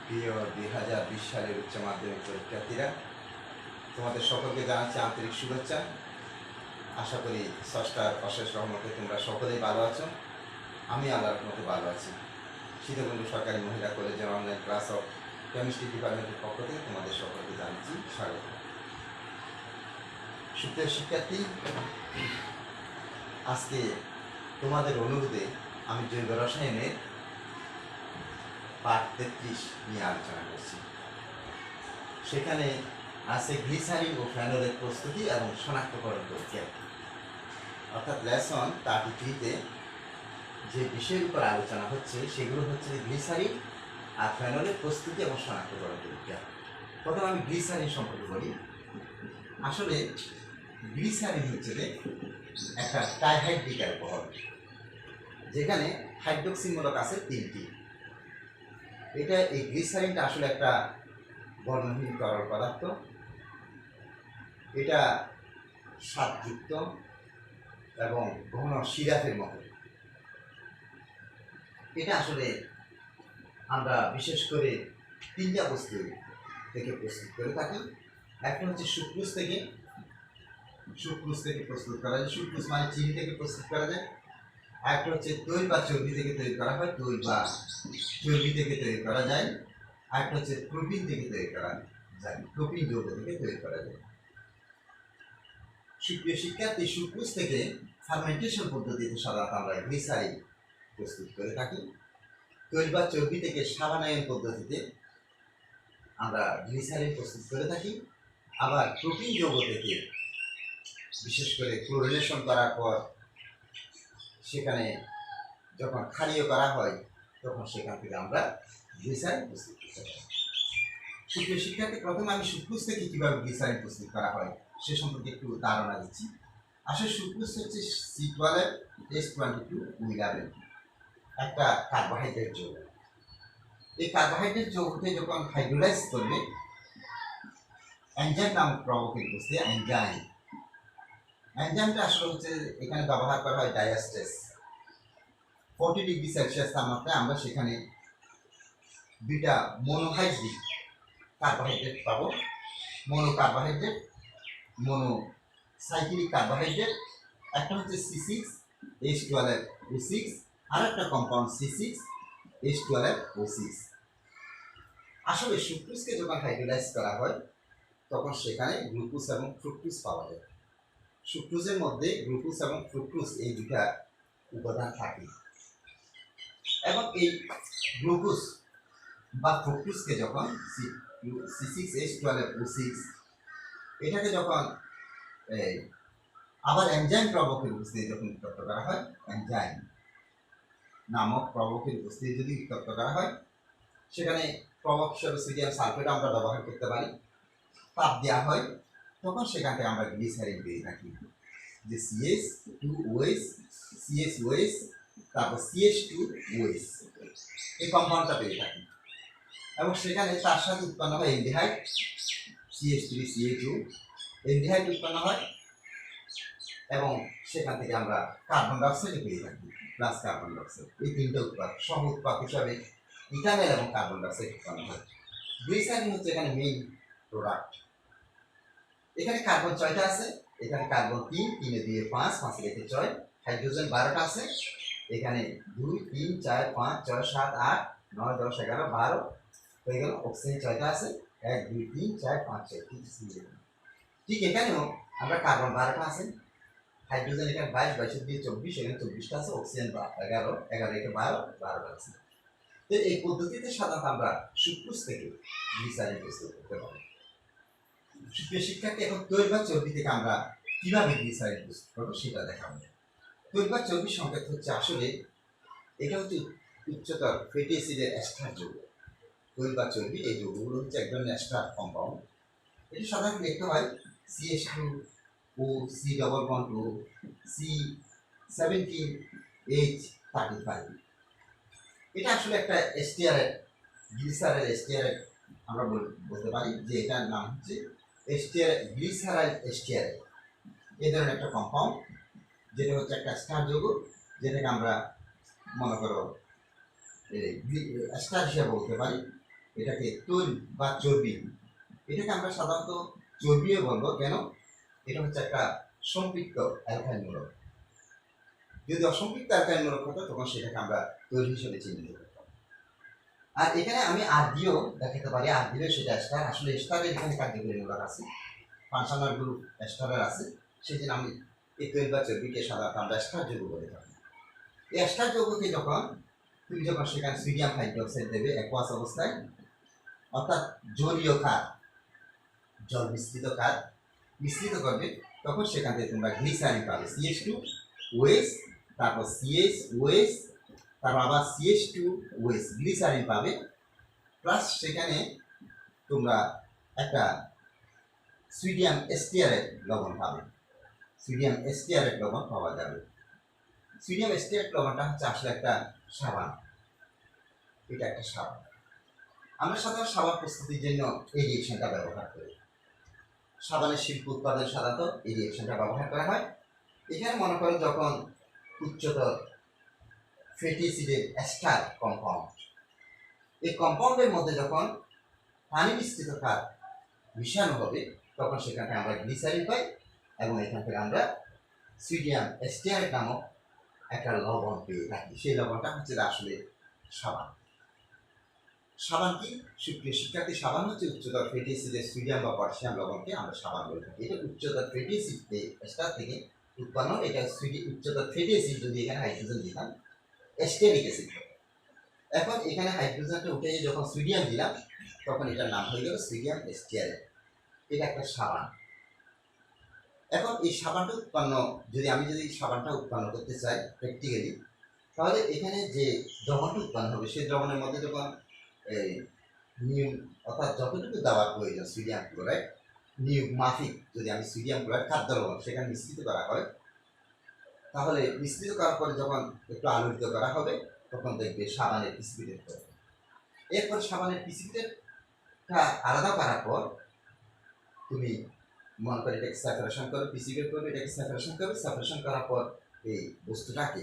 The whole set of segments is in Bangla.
প্রিয় 2020 সালের উচ্চ মাধ্যমিক পরীক্ষার্থীরা, তোমাদের সকলকে জানাচ্ছি আন্তরিক শুভেচ্ছা। আশা করি স্রষ্টার অশেষ রহমতে তোমরা সকলেই ভালো আছো। আমি আল্লাহর মতো ভালো আছি। সীতাকুণ্ড সরকারি মহিলা কলেজের অনলাইন ক্লাস অফ কেমিস্ট্রি ডিপার্টমেন্টের পক্ষ থেকে তোমাদের সকলকে জানাচ্ছি স্বাগত। সুপ্রিয় শিক্ষার্থী, আজকে তোমাদের অনুরোধে আমি জৈব রসায়নের পাঠ 33 নিয়ে আলোচনা করছি। সেখানে আছে গ্লিসারিন ও ফেনলের প্রস্তুতি এবং শনাক্তকরণ প্রক্রিয়া, অর্থাৎ লেসন 33-তে যে বিষয়ের উপর আলোচনা হচ্ছে সেগুলো হচ্ছে গ্লিসারিন আর ফেনলের প্রস্তুতি এবং শনাক্তকরণ প্রক্রিয়া। প্রথমে আমি গ্লিসারিন সম্পর্কে বলি। আসলে গ্লিসারিন হচ্ছে যে একটা ডাইহাইড্রিক অ্যালকোহল, যেখানে হাইড্রোক্সিমূলক আছে 3টি। এই গ্লিসারিনটা আসলে একটা বর্ণহীন তরল পদার্থ। এটা স্বাদযুক্ত এবং ঘন সিরাপের মতো। এটা আসলে আমরা বিশেষ করে 3টা বস্তু থেকে প্রস্তুত করে থাকি। একটা হচ্ছে সুক্রোজ থেকে প্রস্তুত করা যায়। সুক্রোজ মানে চিনি থেকে প্রস্তুত করা যায়। আরেকটা হচ্ছে তৈল বা চর্বি থেকে তৈরি করা হয়, তৈল বা চর্বি থেকে তৈরি করা যায়। আরেকটা হচ্ছে প্রোটিন থেকে তৈরি করা যায়, প্রোটিন যৌগ থেকে তৈরি করা যায়। সুপ্রিয় শিক্ষার্থী, সুক্রোজ থেকে ফার্মেন্টেশন পদ্ধতিতে সাধারণত আমরা গ্লিসারিন প্রস্তুত করে থাকি। তৈল বা চর্বি থেকে সাবানায়ন পদ্ধতিতে আমরা গ্লিসারিন প্রস্তুত করে থাকি। আবার প্রোটিন যৌগ থেকে বিশেষ করে ক্লোরিনেশন করার পর সেখানে যখন ক্ষারীয় করা হয় তখন সেখান থেকে আমরা গ্লিসারিন প্রস্তুত করতে পারি। সুপ্রিয় শিক্ষার্থী, প্রথমে আমি সুক্রোজ থেকে কীভাবে গ্লিসারিন প্রস্তুত করা হয় সে সম্পর্কে একটু ধারণা দিচ্ছি। আসলে সুক্রোজ হচ্ছে C12H22O11, একটা কার্বোহাইড্রেট যৌগ। এই কার্বোহাইড্রেট যৌগকে যখন হাইড্রোলাইজ করবে এনজাইম নামক প্রবকের বসে এনজাইমটা আসলে হচ্ছে এখানে ব্যবহার করা হয় ডায়াস্টেস। 40 ডিগ্রি সেলসিয়াস তাপমাত্রায় আমরা সেখানে 2টা মনোহাইড্রিক কার্বোহাইড্রেট পাবো। মনোকার্বোহাইড্রেট, মনোসাইক্লিক কার্বোহাইড্রেট। একটা হচ্ছে C6H12O6, আর একটা কম্পাউন্ড C6H12O6। আসলে সুক্রোজকে যখন হাইড্রোলাইজ করা হয় তখন সেখানে গ্লুকোজ এবং ফ্রুক্টোজ পাওয়া যায়। সুক্রোজের মধ্যে গ্লুকোজ এবং ফ্রুক্টোজ এই 2টা উপাদান থাকে এবং এই গ্লুকোজ বা ফ্রুক্টোজকে যখন C6H12O6 এটাকে যখন আবার এনজাইম প্রবকের উপস্থিতি যখন উত্তপ্ত করা হয়, এনজাইম নামক প্রবকের উপস্থিতি যদি উত্তপ্ত করা হয় সেখানে প্রবক হিসেবে সোডিয়াম সালফেট আমরা ব্যবহার করতে পারি। তাপ দেওয়া হয় তখন সেখান থেকে আমরা গ্লিসারিন পেয়ে থাকি, যে CH2OH তারপর CH2OH এই কম্পাউন্ডটা পেয়ে থাকি এবং সেখানে তার সাথে উৎপন্ন হয় এলডিহাইড CH3CH2, এলডিহাইড উৎপন্ন হয় এবং সেখান থেকে আমরা কার্বন ডাইঅক্সাইড পেয়ে থাকি, প্লাস কার্বন ডাইঅক্সাইড। এই 3টা উৎপাদ সহ উৎপাদ হিসাবে ইথানল এবং কার্বন ডাইঅক্সাইড উৎপন্ন হয়। গ্লিসারিন হচ্ছে এখানে মেইন প্রোডাক্ট। এখানে কার্বন 6টা আছে, এখানে কার্বন 3, 3 দিয়ে 5, 5 রেখে 6, হাইড্রোজেন 12টা আছে, এখানে 2, 3, 4, 5, 6, 7, 8, 9, 10, 11, 12 হয়ে গেল। অক্সিজেন 6টা আছে, 1, 2, 3, 4, 5, 6। ঠিক এখানেও আমরা কার্বন 12টা আছে, হাইড্রোজেন এখানে 22, 22 দিয়ে 24, এখানে 24টা আছে, অক্সিজেন 11, 11 রেখে 12, 12টা আছে। তো এই পদ্ধতিতে সাধারণত আমরা সুক্রোজ থেকে গ্লিসারিন প্রস্তুত করতে পারি। সুপ্রিয় শিক্ষার্থী, এখন তৈল বা চর্বি থেকে আমরা কিভাবে গ্লিসারিন প্রস্তুত করবো সেটা দেখাবো। তৈল বা চর্বির সংকেত হচ্ছে আসলে এটা হচ্ছে উচ্চতর ফ্যাটি অ্যাসিডের এস্টার যৌগ। তৈল বা চর্বি এই যৌগগুলো হচ্ছে এক ধরনের এস্টার কম্পাউন্ড। এটি সাধারণত দেখতে হয় CH2O, C17H35। এটা আসলে একটা এস্টিয়ারেট, গ্লিসারাইল এস্টিয়ারেট আমরা বলতে পারি, যে এটার নাম হচ্ছে গ্লিসারাইল এস্টিয়ারেট। এই ধরনের একটা কম্পাউন্ড, যেটা হচ্ছে একটা এস্টার যৌগ, যেটাকে আমরা মনে করো এস্টার হিসেবে বলতে পারি। এটাকে তৈল বা চর্বি, এটাকে আমরা সাধারণত চর্বিও বলবো। কেন? এটা হচ্ছে একটা সম্পৃক্ত অ্যালকাইল মূলক। যদি অসম্পৃক্ত অ্যালকাইল মূলক হতো তখন সেটাকে আমরা তৈল হিসেবে চিহ্নিত করতাম। আর এখানে আমি আর দিয়েও দেখাতে পারি, আর দিলেও সেটা এস্টার। আসলে এস্টারের এখানে কার্যকরী মূলক আছে, ফাংশনাল গ্রুপ এস্টারের আছে, সেই জন্য আমি এই তৈল বা চর্বিকে সাধারণত আমরা এস্টার যৌগ বলে থাকি। এই এস্টার যৌগকে তুমি যখন সেখানে সোডিয়াম হাইড্রোক্সাইড দেবে অ্যাকুয়াস অবস্থায়, অর্থাৎ জলীয় ক্ষার, জল মিশ্রিত ক্ষার মিশ্রিত করবে, তখন সেখান থেকে তোমরা গ্লিসারিন পাবে, CH2OH, তারপর CH OH, তারপর আবার CH2OH গ্লিসারিন পাবে, প্লাস সেখানে তোমরা একটা সোডিয়াম এস্টিয়ারেট লবণ পাবে। সোডিয়াম এস্টিয়ারেট লবণ পাওয়া যাবে। সোডিয়াম এস্টিয়ারেট লবণটা হচ্ছে আসলে একটা সাবান। এটা একটা সাবান। আমরা সাধারণত সাবান প্রস্তুতির জন্য এই রিয়েকশনটা ব্যবহার করি। সাবানের শিল্প উৎপাদন সাধারণত এই রিয়েকশনটা ব্যবহার করা হয়। এখানে মনে করো যখন উচ্চতর ফ্যাটি অ্যাসিডের এস্টার কম্পাউন্ড, এই কম্পাউন্ডের মধ্যে যখন পানি মিশ্রিত ক্ষার মিশানো হবে, তখন সেখানে আমরা গ্লিসারিন পাই, এবং এখান থেকে আমরা সোডিয়াম এস্টিয়ারেট নামক একটা লবণ পেয়ে থাকি। সেই লবণটা হচ্ছে আসলে সাবান। সাবান কি? সুপ্রিয় শিক্ষার্থী, সাবান হচ্ছে উচ্চতর ফ্যাটি অ্যাসিডের সোডিয়াম বা পটাশিয়াম লবণকে আমরা সাবান বলে থাকি। এটা উচ্চতর ফ্যাটি অ্যাসিড এস্টার থেকে উৎপন্ন। এটা উচ্চতর ফ্যাটি অ্যাসিড যদি এখানে হাইড্রোজেন দিতাম, এস্টেরিক অ্যাসিড। এখন এখানে হাইড্রোজেনটা উঠে যখন সোডিয়াম দিলাম, তখন এটার নাম হয়ে গেল সোডিয়াম এস্টিয়ারেট। এটা একটা সাবান। এখন এই সাবানটা উৎপন্ন, আমি যদি সাবানটা উৎপন্ন করতে চাই প্র্যাকটিক্যালি, তাহলে এখানে যে দ্রবণটা উৎপন্ন হবে, সেই দ্রবণের মধ্যে যখন এই নিয়ম, অর্থাৎ যতটুকু দেওয়ার প্রয়োজন সোডিয়াম ক্লোরাইড নিয়ম মাফিক, যদি আমি সোডিয়াম ক্লোরাইড খাদ্য লবণ সেখানে মিশ্রিত করা হয়, তাহলে মিশ্রিত করার পরে যখন একটু আলোড়িত করা হবে, তখন দেখবে সাবানের প্রিসিপিটেট হবে। এরপর সাবানের প্রিসিপিটেটটা আলাদা করার পর তুমি মনে করে এটাকে সেপারেশন করো, প্রিসিপিটেট করবে, এটাকে সেপারেশন করবে। সেপারেশন করার পর এই বস্তুটাকে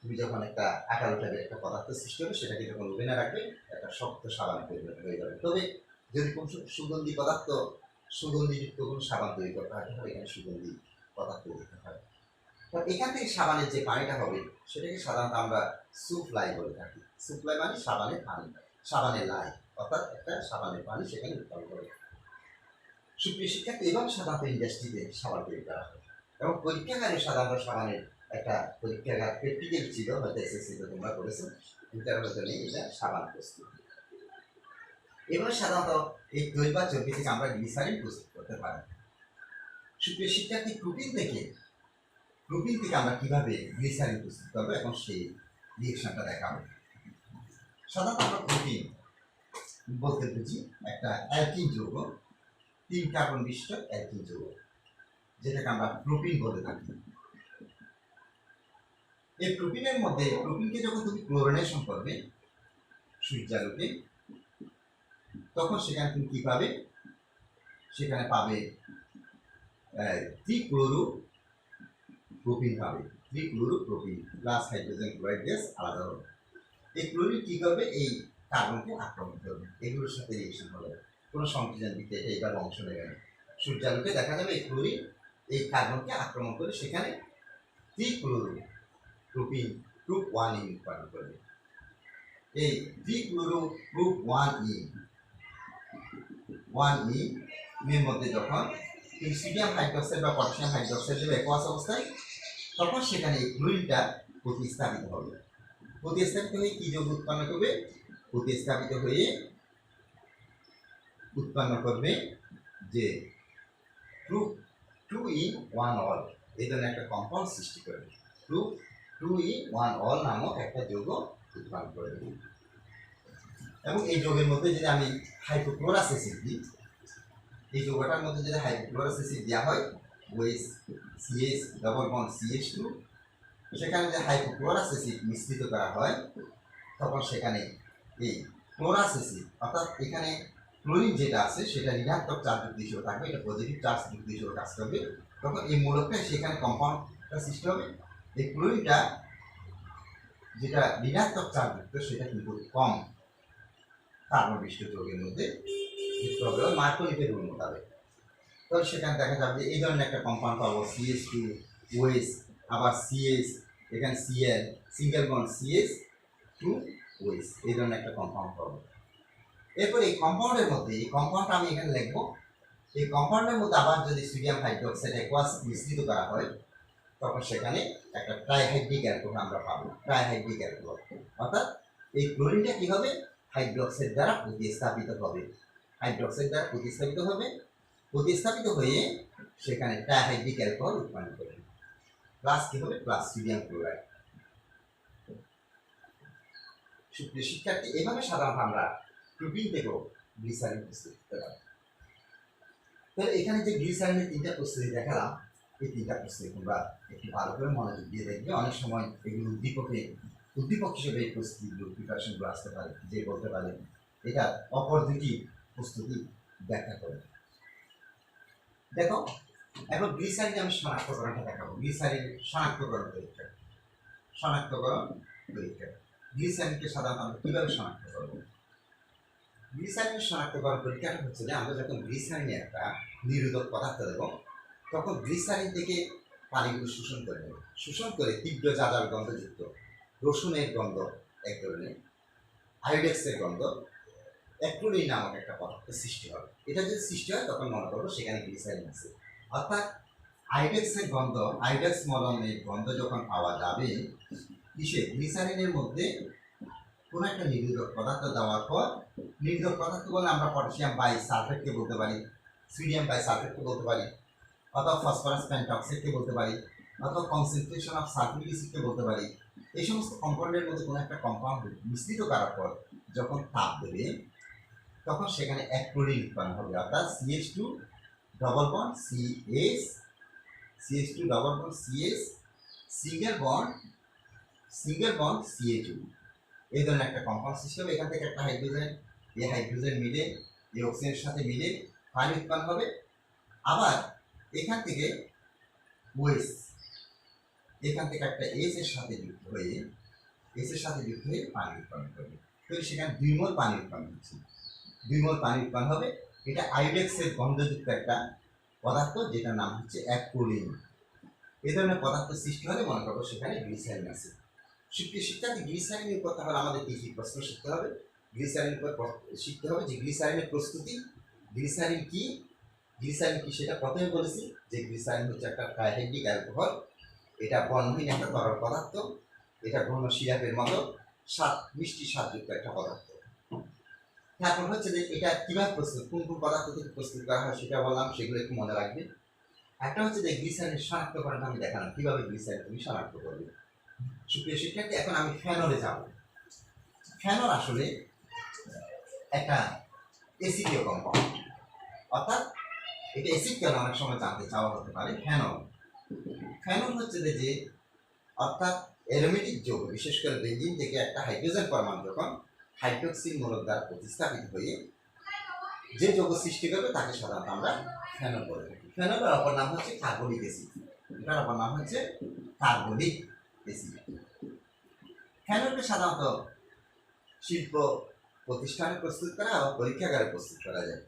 তুমি যখন একটা আকার উঠাবে, একটা পদার্থ সৃষ্টি হবে, সেটাকে যখন ওভেনে রাখবে, একটা শক্ত সাবানে পরিণত হয়ে যাবে। তবে যদি কোন সুগন্ধি পদার্থ, সুগন্ধিযুক্ত কোনো সাবান তৈরি করতে হয়, তাহলে এখানে সুগন্ধি পদার্থ দিতে হয়। তো এখান থেকে সাবানের যে পানিটা হবে, সেটাকে সাধারণত আমরা সুপ্লাই বলে থাকি। সুপ্লাই মানে সাবানের পানি, সাবানের লাই, অর্থাৎ একটা সাবানের পানি সেখানে উৎপন্ন করে। সুপ্রিয় শিক্ষার্থী, এবং সাধারণত ইন্ডাস্ট্রিতে সাবান তৈরি করা হয়, এবং পরীক্ষাগারে সাধারণত সাবানের একটা পরীক্ষাগার প্র্যাকটিক্যাল ছিল, হয়তো SSC-তে তোমরা করেছো, ইন্টার হয়তো নেই, এটা সাবান প্রস্তুত। এবার সাধারণত এই তৈল বা চর্বি থেকে আমরা গ্লিসারিন প্রস্তুত করতে পারি। সুপ্রিয় শিক্ষার্থী, প্রোটিন থেকে আমরা কিভাবে গ্লিসারিন প্রস্তুত করবো, এবং সেই রিয়েকশনটা দেখাবো। সাধারণত আমরা প্রোটিন বলতে বুঝি একটা অ্যালকিন যৌগ, 3 কার্বন বিশিষ্ট অ্যালকিন যৌগ, যেটাকে আমরা প্রোটিন বলে থাকি। এই প্রোটিনের মধ্যে, প্রোটিনকে যখন তুমি ক্লোরিনেশন করবে সূর্যালোকে, তখন সেখানে তুমি কি পাবে? সেখানে পাবে ট্রিক্লোরোপ্রোপিন পাবে। ট্রিক্লোরোপ্রোপিন প্লাস হাইড্রোজেন ক্লোরাইড গ্যাস আলাদা হবে। এই ক্লোরিন কি করবে? এই কার্বনকে আক্রমণ করবে, এগুলোর সাথে রিয়েকশন হবে। কোনো সংযোজন দিতে এইবার অংশ নেবে না। সূর্যালোকে দেখা যাবে এই ক্লোরিন এই কার্বনকে আক্রমণ করে সেখানে ট্রিক্লোরোপ্রোপিন গ্রুপ 1E উৎপন্ন করবে। এই ট্রিক্লোরোগ্রুপ 1E এর মধ্যে যখন তুমি সোডিয়াম হাইড্রোক্সাইড বা পটাশিয়াম হাইড্রোক্সাইড দেবে অ্যাকুয়াস অবস্থায়, তখন সেখানে এই ক্লোরিনটা প্রতিস্থাপিত হবে। প্রতিস্থাপিত হয়ে কি যৌগ উৎপন্ন করবে? প্রতিস্থাপিত হয়ে উৎপন্ন করবে যে 2-in-1-ol, এই ধরনের একটা কম্পাউন্ড সৃষ্টি করবে। 2-in-1-ol নামক একটা যৌগ উৎপন্ন করবে। এবং এই যৌগের মধ্যে যদি আমি হাইপোক্লোরাস অ্যাসিড দিই, এই যৌগটার মধ্যে যদি হাইপোক্লোরাস অ্যাসিড দেওয়া হয়, OH CH double bond CH2, সেখানে যে হাইপোক্লোরাস অ্যাসিড মিশ্রিত করা হয়, তখন সেখানে এই ক্লোরাস অ্যাসিড, অর্থাৎ এখানে ক্লোরিন যেটা আছে সেটা ঋণাত্মক চার্জযুক্ত হিসেবে থাকবে, এটা পজিটিভ চার্জযুক্ত হিসেবে কাজ করবে। তখন এই মূলকটা সেখানে কম্পাউন্ডটা সৃষ্টি হবে। এই ক্লোরিনটা যেটা ঋণাত্মক চার্জযুক্ত সেটা কিন্তু কম, কার্বন মিশ্রিত যৌগের মধ্যে যুক্ত হবে মার্কোনিফের রুল মোতাবেক। তাহলে সেখানে দেখা যাবে যে এই ধরনের একটা কম্পাউন্ড পাবো CH2 OH, আবার CH, এখানে Cl, single bond CH2 OH, এই ধরনের একটা কম্পাউন্ড পাবো। এরপর এই কম্পাউন্ডের মধ্যে এই কম্পাউন্ডটা আমি এখানে লিখবো। এই কম্পাউন্ডের মধ্যে আবার যদি সোডিয়াম হাইড্রোক্সাইড অ্যাকোয়াস মিশ্রিত করা হয় তখন সেখানে একটা ট্রাইহাইড্রিক অ্যালকোহল আমরা পাবো, ট্রাইহাইড্রিক অ্যালকোহল। অর্থাৎ এই ক্লোরিনটা কি হবে, হাইড্রোক্সাইড দ্বারা প্রতিস্থাপিত হবে, হাইড্রোক্সাইড দ্বারা প্রতিস্থাপিত হবে, প্রতিস্থাপিত হয়ে সেখানে ট্রাইহাইড্রিক অ্যালকোহল উৎপন্ন করবে। প্লাস কি হবে, প্লাস সোডিয়াম ক্লোরাইড। সুপ্রিয় শিক্ষার্থী, এভাবে সাধারণত আমরা প্রোটিন থেকেও গ্লিসারিন প্রস্তুত করতে পারি। তাহলে এখানে যে গ্লিসারিনের 3টা প্রস্তুতি দেখালাম, এই 3টা প্রস্তুতি তোমরা একটু ভালো করে মনোযোগ দিয়ে দেখবে। অনেক সময় এগুলো উদ্দীপক হিসেবে এই প্রস্তুতিগুলো প্রিপারেশনগুলো আসতে পারে, যে বলতে পারে এটা অপর 2টি প্রস্তুতি ব্যাখ্যা করে। দেখো এখন গ্লিসারিন আমি শনাক্তকরণটা দেখাবো। গ্লিসারিন শনাক্তকরণ পরীক্ষা, শনাক্তকরণ পরীক্ষা। গ্লিসারিনকে সাধারণত আমরা কীভাবে শনাক্ত করবো? গ্লিসারিনের শনাক্তকরণ পরীক্ষাটা হচ্ছে যে আমরা যখন গ্লিসারিনে একটা নিরোধক পদার্থ দেবো তখন গ্লিসারিন থেকে পানিগুলো শোষণ করে নেবে, শোষণ করে তীব্র জাজার গন্ধযুক্ত রসুনের গন্ধ এক ধরনের, আয়োডেক্সের গন্ধ, অ্যাক্রিলিন নামক একটা পদার্থ সৃষ্টি হবে। এটা যদি সৃষ্টি হয় তখন মনে করবো সেখানে গ্লিসারিন আছে। অর্থাৎ আয়োডেক্সের গন্ধ, আয়োডেক্স মলমের গন্ধ যখন পাওয়া যাবে কিসে, গ্লিসারিনের মধ্যে কোনো একটা নিরোধক পদার্থ দেওয়ার পর, নিরোধক পদার্থ বলে আমরা পটাশিয়াম বাই সালফেটকে বলতে পারি, সোডিয়াম বাই সালফেটকে বলতে পারি, অথবা ফসফরাস পেন্টঅক্সাইডকে বলতে পারি, অথবা কনসেন্ট্রেশন অফ সালফিউরিক অ্যাসিডকে বলতে পারি। এই সমস্ত কম্পাউন্ডের মধ্যে কোনো একটা কম্পাউন্ড মিশ্রিত করার পর যখন তাপ দেবে তখন সেখানে এক ক্লোরিন উৎপন্ন হবে। অর্থাৎ CH2 double bond CH, CH2 double bond CH, single bond CH2, এই ধরনের একটা কম্পাউন্ড সৃষ্টি হবে। এখান থেকে একটা হাইড্রোজেন, এই হাইড্রোজেন মিলে এই অক্সিজেনের সাথে মিলে পানি উৎপন্ন হবে। আবার এখান থেকে ওএস, এখান থেকে একটা এস এর সাথে যুক্ত হয়ে পানি উৎপন্ন করবে। তাহলে সেখানে 2 মোল পানি উৎপন্ন হচ্ছে, 2 মোল পানি উৎপন্ন হবে। এটা আয়োডেক্সের গন্ধযুক্ত একটা পদার্থ যেটার নাম হচ্ছে অ্যাক্রিলিন। এই ধরনের পদার্থ সৃষ্টি হলে মনে করবো সেখানে গ্লিসারিন আছে। সুপ্রিয় শিক্ষার্থী, গ্লিসারিনের উপর তাহলে আমাদের কি কি প্রশ্ন শিখতে হবে? গ্লিসারিনের উপর শিখতে হবে যে গ্লিসারিনের প্রস্তুতি, গ্লিসারিন কি সেটা প্রথমে বলেছি যে গ্লিসারিন হচ্ছে একটা ট্রাইহাইড্রিক অ্যালকোহল। এটা বর্ণহীন একটা তরল পদার্থ, এটা ঘন সিরাপের মতো মিষ্টি স্বাদযুক্ত একটা পদার্থ। তারপর হচ্ছে যে এটা কিভাবে প্রস্তুত, কোন কোন পদার্থ থেকে প্রস্তুত করা হয় সেটা বললাম, সেগুলো একটু মনে রাখবে। একটা হচ্ছে যে গ্লিসারিনের শনাক্তকরণটা আমি দেখালাম কিভাবে গ্লিসারিন তুমি শনাক্ত করবে। সুপ্রিয় শিক্ষার্থী, এখন আমি ফেনলে যাব। ফেনল আসলে একটা অ্যাসিডীয় কম্পাউন্ড, অর্থাৎ এটা অ্যাসিড কেন অনেক সময় জানতে চাওয়া হতে পারে। ফেনল হচ্ছে যে অর্থাৎ অ্যারোমেটিক যৌগ, বিশেষ করে বেঞ্জিন থেকে একটা হাইড্রোজেন পরমাণু যখন হাইড্রোক্সিল মূলক দ্বারা প্রতিস্থাপিত হয়ে যে যৌগ সৃষ্টি করবে তাকে সাধারণত আমরা ফেনল বলে থাকি। ফেনলের অপর নাম হচ্ছে কার্বনিক অ্যাসিড, এটার অপর নাম হচ্ছে কার্বনিক অ্যাসিড। ফেনলকে সাধারণত শিল্প প্রতিষ্ঠানে প্রস্তুত করা এবং পরীক্ষাগারে প্রস্তুত করা যায়।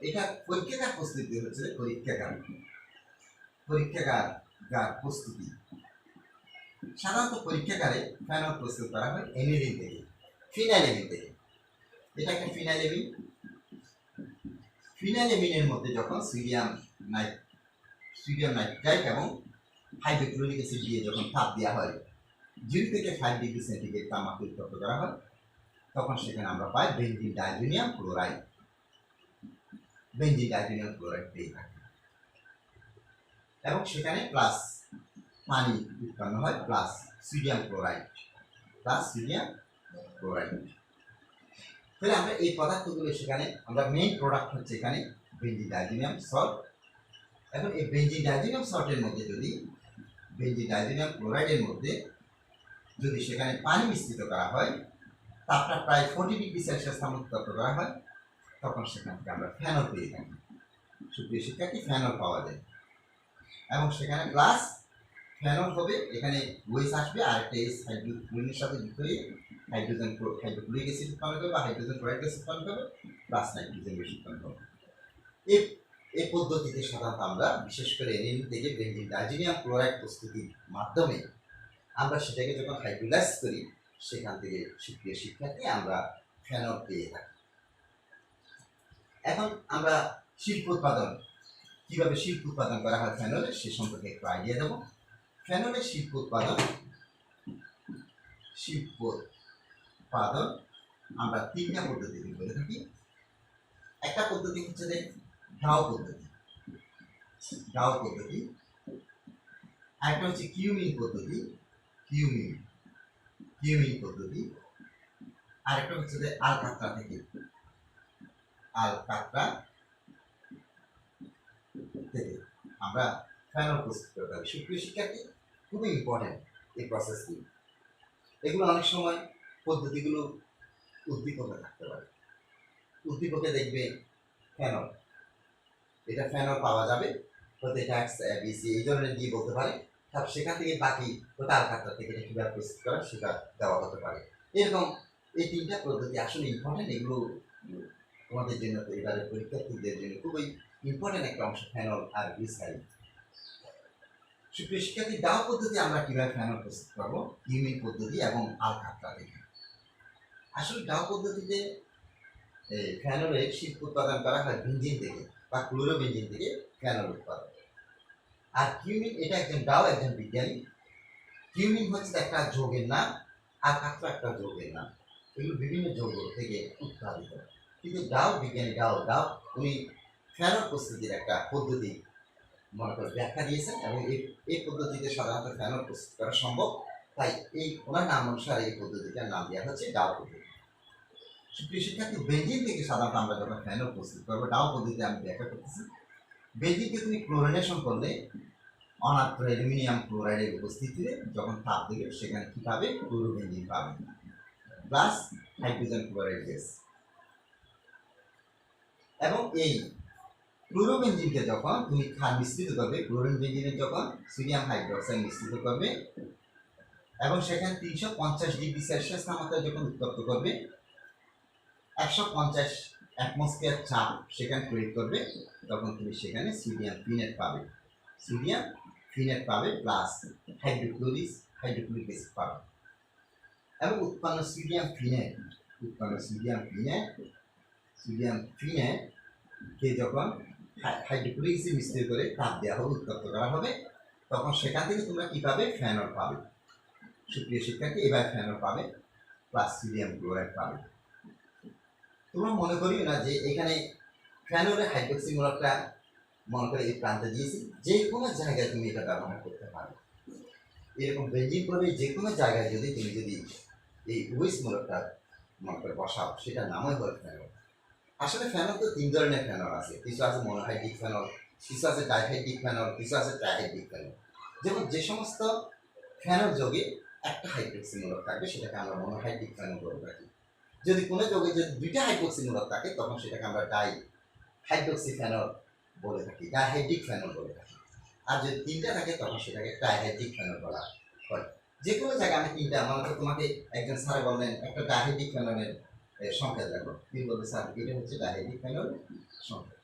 এটা পরীক্ষাগার প্রস্তুতি হচ্ছে পরীক্ষাগার প্রস্তুতি। সাধারণত পরীক্ষাগারে ফেনল প্রস্তুত করা হয় এনিলিন থেকে, ফিনাইলেমিন থেকে। এটা একটা ফিনাইলেমিনের মধ্যে যখন সোডিয়াম নাইট্রাইট এবং হাইড্রোক্লোরিক অ্যাসিড দিয়ে যখন তাপ দেওয়া হয় 0 থেকে 5 ডিগ্রি সেন্টিগ্রেড তাপমাত্রা উত্তপ্ত করা হয় তখন সেখানে আমরা পাই বেনজিন ডাইজোনিয়াম ক্লোরাইড। পেয়ে থাকি এবং সেখানে প্লাস পানি উৎপন্ন হয় প্লাস সোডিয়াম ক্লোরাইড। তাহলে আমরা এই পদার্থগুলো সেখানে আমরা মেইন প্রোডাক্ট হচ্ছে এখানে বেনজিন ডাইজোনিয়াম সল্ট। এখন এই বেনজিন ডাইজোনিয়াম সল্টের মধ্যে যদি বেনজিন ডাইজোনিয়াম ক্লোরাইডের মধ্যে যদি সেখানে পানি মিশ্রিত করা হয়, তাপটা প্রায় 40 ডিগ্রি সেলসিয়াস তাপমাত্রা উত্তপ্ত করা হয় তখন সেখান থেকে আমরা ফেনল পেয়ে থাকি। সুপ্রিয় শিক্ষার্থী, ফেনল পাওয়া যায় এবং সেখানে প্লাস ফেনল হবে, এখানে ওয়েস আসবে আর একটা এস হাইড্রোক্লোরিনের সাথে যুক্ত হয়ে হাইড্রোক্লোরিক অ্যাসিড উৎপন্ন করবে বা হাইড্রোজেন ক্লোরাইড গ্যাস উৎপন্ন করবে প্লাস নাইট্রোজেন গ্যাস উৎপন্ন করবে। এই এই পদ্ধতিতে সাধারণত আমরা বিশেষ করে এনিল থেকে বেঞ্জিন ডাইজিনিয়াম ক্লোরাইড প্রস্তুতির মাধ্যমে আমরা সেটাকে যখন হাইড্রোলাইজ করি সেখান থেকে সুপ্রিয় শিক্ষার্থী আমরা ফেনল পেয়ে থাকি। এখন আমরা শিল্প উৎপাদন কিভাবে শিল্প উৎপাদন করা হয় ফেনলের সে সম্পর্কে একটু আইডিয়া দেবো। ফেনলের শিল্প উৎপাদন আমরা তিনটা পদ্ধতিতে করে থাকি। একটা পদ্ধতি হচ্ছে যে ডাও পদ্ধতি, আরেকটা হচ্ছে কিউমিন পদ্ধতি, আরেকটা হচ্ছে যে আলকাত্রা থেকে আমরা ফেনল প্রস্তুত করে থাকি। সুপ্রিয় শিক্ষার্থী, খুবই ইম্পর্টেন্ট এই প্রসেসগুলো। এগুলো অনেক সময় পদ্ধতিগুলো উদ্দীপকে থাকতে পারে। উদ্দীপকে দেখবে ফেনল, এটা ফেনল পাওয়া যাবে, হয়তো এটা বিসি এই ধরনের দিয়ে বলতে পারে। তারপর সেখান থেকে বাকি ওটা আলকাত্রা থেকে এটা কীভাবে প্রস্তুত করা সেটা দেওয়া হতে পারে। এরকম এই তিনটা পদ্ধতি আসলে ইম্পর্টেন্ট। এগুলো তোমাদের জন্য এবারে পরীক্ষার্থীদের জন্য খুবই ইম্পর্টেন্ট একটা অংশ, ফেনল আর গ্লিসারিন। সুপ্রিয় শিক্ষার্থী, ডাও পদ্ধতি আমরা কিভাবে ফেনল প্রস্তুত করবো, কিউমিন পদ্ধতি এবং আলকাত্রা থেকে। আসলে ডাও পদ্ধতিতে ফেনলের শিল্প উৎপাদন করা হয় বেঞ্জিন থেকে বা ক্লোরোবেঞ্জিন থেকে ফেনল উৎপাদন। আর কিউমিন, এটা একজন ডাও একজন বিজ্ঞানী। কিউমিন হচ্ছে একটা যৌগের নাম, আলকাত্রা একটা যৌগের নাম। এগুলো বিভিন্ন যৌগ থেকে উৎপাদিত। কিন্তু ডাও বিজ্ঞানী ডাও উনি ফেনল প্রস্তুতির একটা পদ্ধতি মনে করে ব্যাখ্যা দিয়েছেন এবং এই পদ্ধতিতে সাধারণত ফেনল প্রস্তুত করা সম্ভব। তাই এই ওনার নাম অনুসারে এই পদ্ধতিটার নাম দেওয়া হচ্ছে ডাও পদ্ধতি। সুপ্রিয় শিক্ষার্থী, বেঞ্জিন থেকে সাধারণত আমরা যখন ফেনল প্রস্তুত করবো, ডাও পদ্ধতিতে আমি ব্যাখ্যা করতেছি। বেঞ্জিনকে তুমি ক্লোরিনেশন করলে অনাত্র অ্যালুমিনিয়াম ক্লোরাইডের উপস্থিতিতে যখন তাপ দেবে সেখানে কি পাবে, ক্লোরোবেঞ্জিন পাবে প্লাস হাইড্রোজেন ক্লোরাইড গ্যাস। এবং এই ক্লোরোবেঞ্জিনকে যখন তুমি মিশ্রিত করবে, ক্লোরিন বেঞ্জিনের যখন সোডিয়াম হাইড্রোক্সাইড মিশ্রিত করবে এবং সেখানে 350 ডিগ্রি সেলসিয়াস তাপমাত্রা যখন উত্তপ্ত করবে, 150 অ্যাটমসফিয়ার চাপ সেখানে প্রয়োগ করবে, তখন তুমি সেখানে সোডিয়াম ফিনেট পাবে প্লাস হাইড্রোক্লোরিক অ্যাসিড পাবে। এবং উৎপন্ন সোডিয়াম ফিনেটকে যখন হাইড্রোক্লোরিক অ্যাসিড মিশ্রিত করে তাপ দেওয়া হবে, উত্তপ্ত করা হবে, তখন সেখান থেকে তোমরা কী পাবে, ফেনল পাবে। সুপ্রিয় শিক্ষার্থী, এবার ফেনল পাবে প্লাস সোডিয়াম ক্লোরাইড পাবে। তোমরা মনে করিও না যে এখানে ফেনলের হাইড্রোক্সি মূলকটা মনে করে এই প্রান্তে দিয়েছি, যে কোনো জায়গায় তুমি এটা ব্যবহার করতে পারো। এরকম বেঞ্জিন করবে যে কোনো জায়গায় যদি এই ওএইচ মূলকটা মনে করে বসাও, সেটার নামই হল ফেনল। আসলে ফেনল তো তিন ধরনের ফেনল আছে, কিছু আছে মনোহাইড্রিক ফেনল, কিছু আছে ডাইহাইড্রিক ফেনল, কিছু আছে ট্রাইহাইড্রিক ফেনল। যেমন যে সমস্ত ফেনল যোগে একটা হাইড্রোক্সি মূলক থাকবে সেটাকে আমরা মনোহাইড্রিক ফেনল বলে থাকি। যদি কোনো যোগে যদি দুইটা হাইড্রোক্সি মূলক থাকে তখন সেটাকে আমরা ডাইহাইড্রিক ফেনল বলে থাকি। আর যদি তিনটা থাকে তখন সেটাকে ট্রাইহাইড্রিক ফেনল বলা হয়। যে কোনো জায়গায় আমি তিনটা, মানে তো তোমাকে একজন স্যার বললেন একটা ডাইহাইড্রিক ফেনলের সংখ্যা দেখো, তিনি বলবে স্যার এটা হচ্ছে ডাইহাইড্রিক ফেনল সংখ্যা,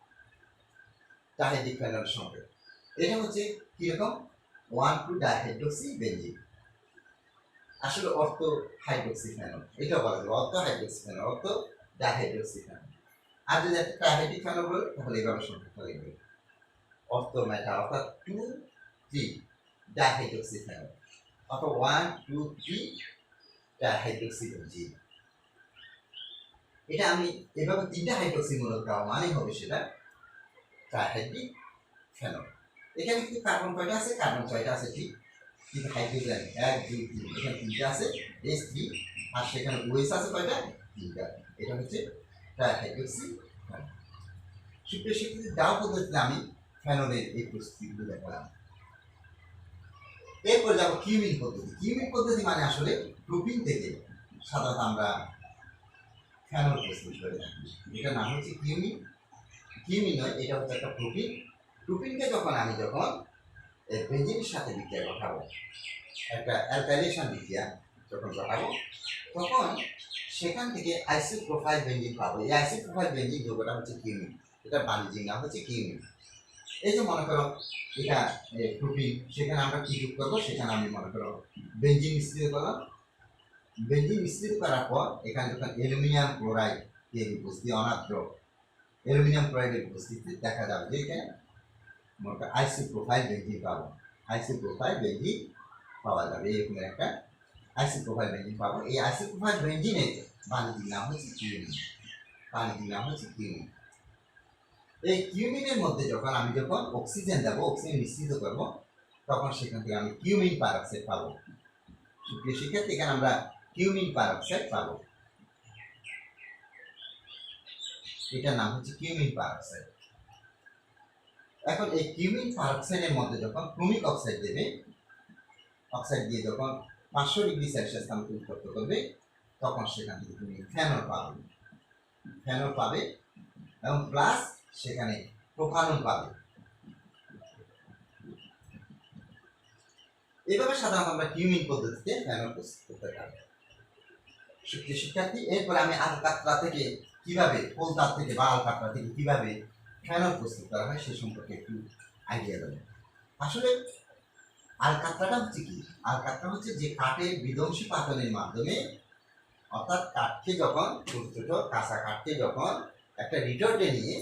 এটা হচ্ছে কিরকম 1,2 ডাইহাইড্রোক্সি বেঞ্জিন। আসলে অর্থ হাইড্রোক্সি ফেনল, এটা বলা যাবে অর্থ হাইড্রোক্সি ফেনল, অর্থ ডাইহাইড্রোক্সি ফেনল। আর যদি একটা ট্রাইহাইড্রিক ফেনল বলে তাহলে এইভাবে সংখ্যাটা লিখবে, অর্থ মেটা অর্থাৎ 2, 3 ডাইহাইড্রোক্সি ফেনল, অর্থাৎ 1, 2, 3 ডাইহাইড্রোক্সি বেঞ্জিন। এটা আমি এভাবে তিনটা হাইড্রোক্সি মূলক দেওয়া মানে হবে সেটা ট্রাইহাইড্রিক ফেনল। এখানে কিন্তু কার্বন কয়টা আছে, কার্বন 6টা আছে ঠিক, কিন্তু হাইড্রোজেন 1, 2, 3 এখানে 3টা আছে H3, আর সেখানে OH আছে কয়টা, 3টা। এটা হচ্ছে ট্রাইহাইড্রোক্সি ফেনল। সুপ্রিয় শিক্ষার্থী, ডাও পদ্ধতিতে আমি ফেনলের এই প্রস্তুতিগুলো দেখালাম। এরপর যাবো কিউমিন পদ্ধতি মানে আসলে প্রোটিন থেকে সাধারণত আমরা ফেনল প্রস্তুত করে থাকি। এটা নাম হচ্ছে কিউমিন নয়, এটা হচ্ছে একটা প্রোটিনকে আমি যখন বেঞ্জিনের সাথে বিক্রিয়া ঘটাবো, একটা অ্যালকাইলেশন বিক্রিয়া যখন ঘটাবো তখন সেখান থেকে আইসোপ্রোপাইল বেঞ্জিন পাবো। এই আইসোপ্রোপাইল বেঞ্জিন যৌগটা হচ্ছে কিউমিন, এটা বাণিজ্যিক নাম হচ্ছে কিউমিন। এই যে মনে করো এটা প্রোটিন, সেখানে আমরা কি যোগ করবো, সেখানে আমি মনে করো বেঞ্জিন মিশ্রিত করলাম। বেঞ্জিন মিশ্রিত করার পর এখানে যখন অ্যালুমিনিয়াম ক্লোরাইড এর উপস্থিতি, অনাদ্র অ্যালুমিনিয়াম ক্লোরাইডের উপস্থিতি দেখা যাবে যে এখানে মনে করো আইসোপ্রোপাইল বেঞ্জিন পাবো। আইসোপ্রোপাইল বেঞ্জিন পাওয়া যাবে, এরকম একটা আইসোপ্রোপাইল বেঞ্জিন পাবো। এই আইসোপ্রোপাইল বেঞ্জিনের বাণিজ্যিক নাম হচ্ছে কিউমিন, বাণিজ্যিক নাম হচ্ছে কিউমিন। এই কিউমিনের মধ্যে আমি যখন অক্সিজেন দেবো, অক্সিজেন মিশ্রিত করব, তখন সেখান থেকে আমি কিউমিন পারঅক্সাইড পাবো। সুপ্রিয় শিক্ষার্থী, এখানে আমরা কিউমিন পারঅক্সাইড পাবো, এটার নাম হচ্ছে কিউমিন পারঅক্সাইড। এখন এই কিউমিন পারঅক্সাইডের মধ্যে যখন ক্রোমিক অক্সাইড দেবে, অক্সাইড দিয়ে যখন 500 ডিগ্রি সেলসিয়াস তাপমাত্রা উত্তপ্ত করবে, তখন সেখান থেকে তুমি ফেনল পাবে, ফেনল পাবে এবং প্লাস সেখানে প্রোপানল পাবে। এভাবে সাধারণত আমরা কিউমিন পদ্ধতিতে ফেনল প্রস্তুত করতে পারি। সুপ্রিয় শিক্ষার্থী, এরপরে আমি আলকাতরা থেকে কিভাবে, কোলতাপ থেকে বা আলকাতরা থেকে কিভাবে ফেনল প্রস্তুত করা হয় সে সম্পর্কে একটু আইডিয়া দেবো। আসলে আলকাতরাটা হচ্ছে কি? আলকাতরা হচ্ছে যে কাঠের বিধ্বংসী পাতনের মাধ্যমে, অর্থাৎ কাঠকে যখন ছোট ছোট কাঁচা কাঠকে যখন একটা রিটর্টে নিয়ে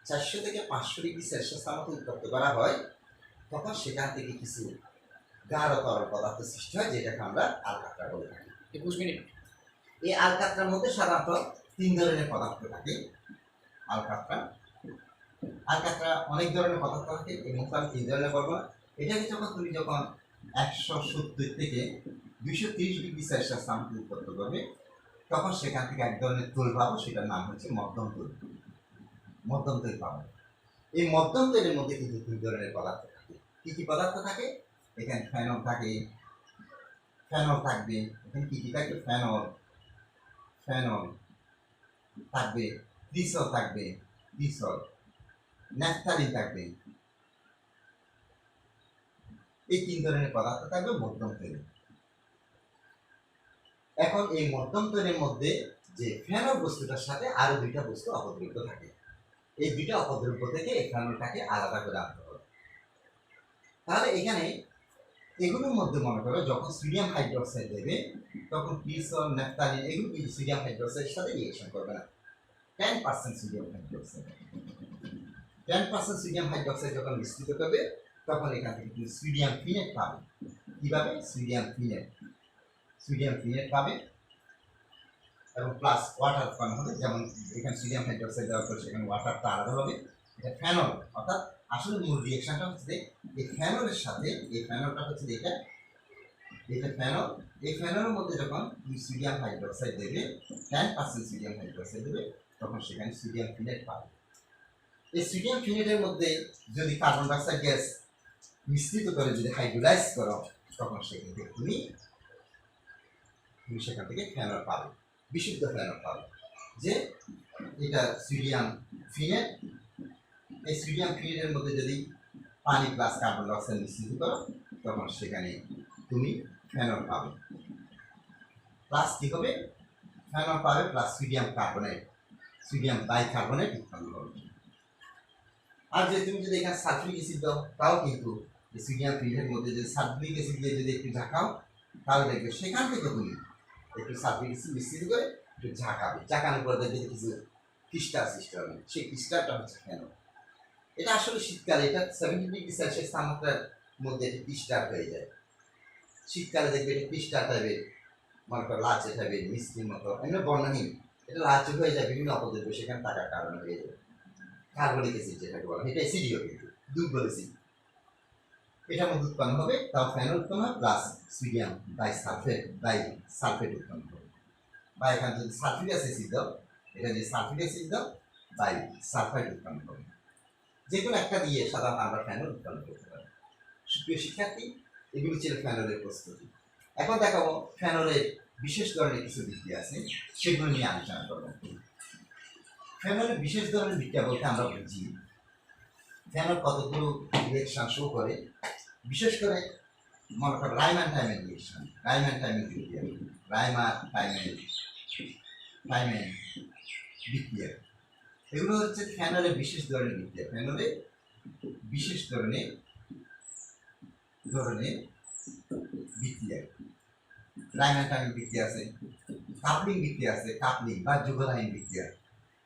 400 থেকে 500 ডিগ্রি সেলসিয়াস তাপমাত্রা উত্তপ্ত করা হয়, তখন সেখান থেকে কিছু গাঢ় তরল পদার্থ সৃষ্টি হয়, যেটাকে আমরা আলকাতরা বলে থাকি। 21 মিনিট। এই আলকাতরার মধ্যে সাধারণত 3 ধরনের পদার্থ থাকে। আলকাতরা অনেক ধরনের পদার্থ থাকে, এবং আমি 3 ধরনের বলবো। এটাকে তুমি যখন 170 থেকে 230 ডিগ্রি সেলসিয়াস তাপমাত্রা উত্তপ্ত করবে, তখন সেখান থেকে এক ধরনের তৈল পাবো, সেটার নাম হচ্ছে মধ্যম তৈল। মধ্যম তৈল পাবো। এই মধ্যম তৈলের মধ্যে কিন্তু 2 ধরনের পদার্থ থাকে। কি কি পদার্থ থাকে? এখানে ফেনল থাকে, ফেনল থাকবে, এখানে কি কি থাকবে? ফেনল থাকবে, ক্রিসল থাকবে, ন্যাফথালিন থাকবে। এই 3 ধরনের পদার্থ থাকবে মধ্যম তৈলে। এখন এই মধ্যম তৈলের মধ্যে যে ফেনল বস্তুটার সাথে আরো 2টা বস্তু অপদ্রব্য থাকে। এই 2টা অপদ্রব্য থেকে এই ফেনলটাকে আলাদা করে আনতে হবে। তাহলে এখানে এগুলোর মধ্যে মনে করো যখন সোডিয়াম হাইড্রোক্সাইড দেবে, তখন ক্রিসল, ন্যাফথালিন এগুলো কিন্তু সোডিয়াম হাইড্রোক্সাইডের সাথে রিঅ্যাকশন করবে না। 10% সোডিয়াম হাইড্রোক্সাইড, 10% সোডিয়াম হাইড্রোক্সাইড যখন মিশ্রিত করবে, তখন এখান থেকে তুমি সোডিয়াম ফিনেট পাবে। কিভাবে? সোডিয়াম ফিনেট পাবে, এবং প্লাস ওয়াটার উৎপন্ন হবে। যেমন এখানে সোডিয়াম হাইড্রোক্সাইড দেওয়ার পর সেখানে ওয়াটারটা আলাদা হবে। এটা ফেনল, অর্থাৎ আসলে মূল রিঅ্যাকশনটা হচ্ছে এই ফেনলের সাথে, এই ফেনলটা হচ্ছে এটা ফেনল। এই ফেনলের মধ্যে যখন তুমি সোডিয়াম হাইড্রোক্সাইড দেবে, 10% সোডিয়াম হাইড্রোক্সাইড দেবে, তখন সেখানে সোডিয়াম ফিনেট পাবে। এই সোডিয়াম ফিনেটের মধ্যে যদি কার্বন ডাইঅক্সাইড গ্যাস মিশ্রিত করে যদি হাইড্রোলাইজ করো, তখন সেখান থেকে তুমি সেখান থেকে ফেনল পাবে, বিশুদ্ধ ফেনল পাবে। যে এটা সোডিয়াম ফিনেট, এই সোডিয়াম ফিনেটের মধ্যে যদি পানি প্লাস কার্বন ডাইঅক্সাইড মিশ্রিত করো, তখন সেখানে তুমি ফেনল পাবে। প্লাস কি হবে? ফেনল পাবে plus sodium carbonate, sodium bicarbonate উৎপন্ন হবে। আর যে তুমি যদি এখানে সালফিউরিক অ্যাসিড দাও, তাও কিন্তু এই সোডিয়াম ফিনেটের মধ্যে যদি সালফিউরিক অ্যাসিড দিয়ে যদি একটু ঝাঁকাও, তাহলে দেখবে সেখান থেকে তুমি একটু সালফিউরিক অ্যাসিড মিশ্রিত করে একটু ঝাঁকাবে, ঝাঁকানোর পরে দেখবে কিছু ক্রিস্টাল সৃষ্টি হবে। সেই ক্রিস্টালটা হচ্ছে ফেনল। এটা আসলে শীতকালে এটা 70 ডিগ্রি সেলসিয়াস তাপমাত্রার মধ্যে এটা ক্রিস্টাল হয়ে যায়। শীতকালে দেখবে এটা ক্রিস্টাল টাইপের, মনে করো লালচে টাইপের, মিষ্টির মতো, এমনি বর্ণহীন। এটা লালচে হয়ে যায় বিভিন্ন অপদ্রব্য সেখানে থাকার কারণে হয়ে যাবে। কার্বনিক অ্যাসিড যেটাকে বলা হয়, এটা অ্যাসিডীয়, কিন্তু দুর্বল অ্যাসিড। এটার মধ্যে উৎপন্ন হবে, তাও ফেনল উৎপন্ন হবে প্লাস সোডিয়াম সালফেট উৎপন্ন হবে। বা এখানে যদি সালফিউরিক অ্যাসিড দাও, এটা যদি সালফিউরিক অ্যাসিড দাও, সালফাইড উৎপন্ন হবে। যে কোনো একটা দিয়ে সাধারণত আমরা ফেনল উৎপন্ন করতে পারি। সুপ্রিয় শিক্ষার্থী, এগুলি ছিল ফেনলের প্রস্তুতি। এখন দেখাবো ফেনলের বিশেষ ধরনের কিছু বিক্রিয়া আছে, সেগুলো নিয়ে আলোচনা করবো। ফেনলের বিশেষ ধরনের বিক্রিয়া বলতে আমরা বুঝি ফেনল কতগুলো রিঅ্যাকশন শো করে, বিশেষ করে মনে করো রাইমান টাইমের রিঅ্যাকশন, বিক্রিয়া। রাইমার থাইমেন বিক্রিয়া। এগুলো হচ্ছে ফেনলের বিশেষ ধরনের বিক্রিয়া। ফেনলের বিশেষ ধরনের বিক্রিয়া। রাইমার থাইমেন বিক্রিয়া আছে, কাপলিং বিক্রিয়া আছে, কাপলিং বা যুগলাইন বিক্রিয়া,